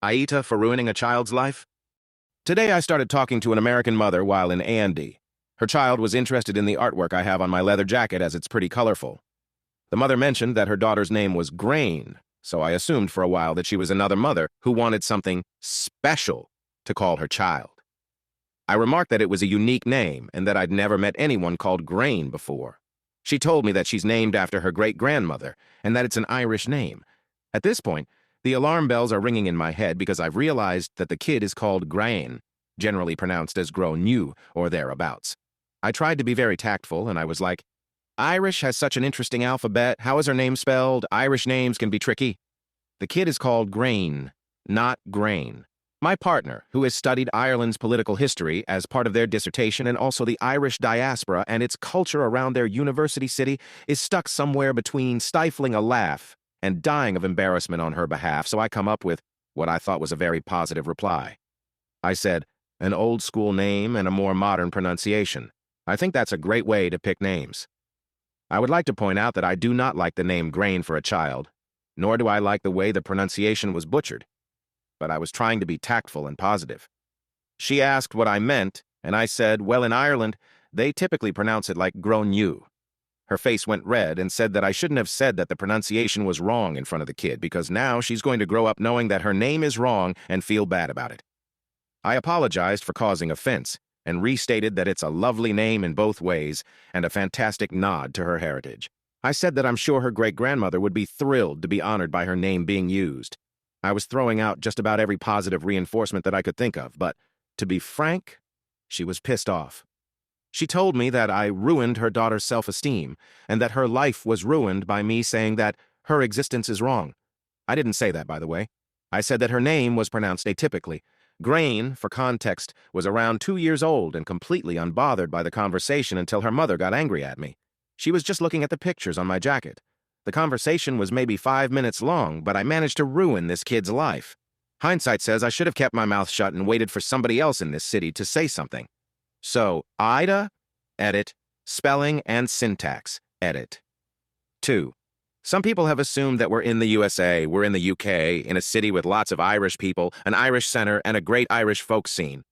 AITA for ruining a child's life? Today I started talking to an American mother while in A&D. Her child was interested in the artwork I have on my leather jacket as it's pretty colorful. The mother mentioned that her daughter's name was Grain, so I assumed for a while that she was another mother who wanted something special to call her child. I remarked that it was a unique name and that I'd never met anyone called Grain before. She told me that she's named after her great-grandmother and that it's an Irish name. At this point, the alarm bells are ringing in my head because I've realized that the kid is called Grain, generally pronounced as Grown-you or thereabouts. I tried to be very tactful, and I was like, Irish has such an interesting alphabet. How is her name spelled? Irish names can be tricky. The kid is called Grain, not Grain. My partner, who has studied Ireland's political history as part of their dissertation and also the Irish diaspora and its culture around their university city, is stuck somewhere between stifling a laugh and dying of embarrassment on her behalf, so I come up with what I thought was a very positive reply. I said, an old-school name and a more modern pronunciation. I think that's a great way to pick names. I would like to point out that I do not like the name Grain for a child, nor do I like the way the pronunciation was butchered, but I was trying to be tactful and positive. She asked what I meant, and I said, well, in Ireland, they typically pronounce it like Grown-you. Her face went red and said that I shouldn't have said that the pronunciation was wrong in front of the kid because now she's going to grow up knowing that her name is wrong and feel bad about it. I apologized for causing offense and restated that it's a lovely name in both ways and a fantastic nod to her heritage. I said that I'm sure her great-grandmother would be thrilled to be honored by her name being used. I was throwing out just about every positive reinforcement that I could think of, but, to be frank, she was pissed off. She told me that I ruined her daughter's self-esteem, and that her life was ruined by me saying that her existence is wrong. I didn't say that, by the way. I said that her name was pronounced atypically. Grain, for context, was around 2 years old and completely unbothered by the conversation until her mother got angry at me. She was just looking at the pictures on my jacket. The conversation was maybe 5 minutes long, but I managed to ruin this kid's life. Hindsight says I should have kept my mouth shut and waited for somebody else in this city to say something. So, AITA, edit, spelling and syntax, edit. 2. Some people have assumed that we're in the USA, we're in the UK, in a city with lots of Irish people, an Irish center, and a great Irish folk scene.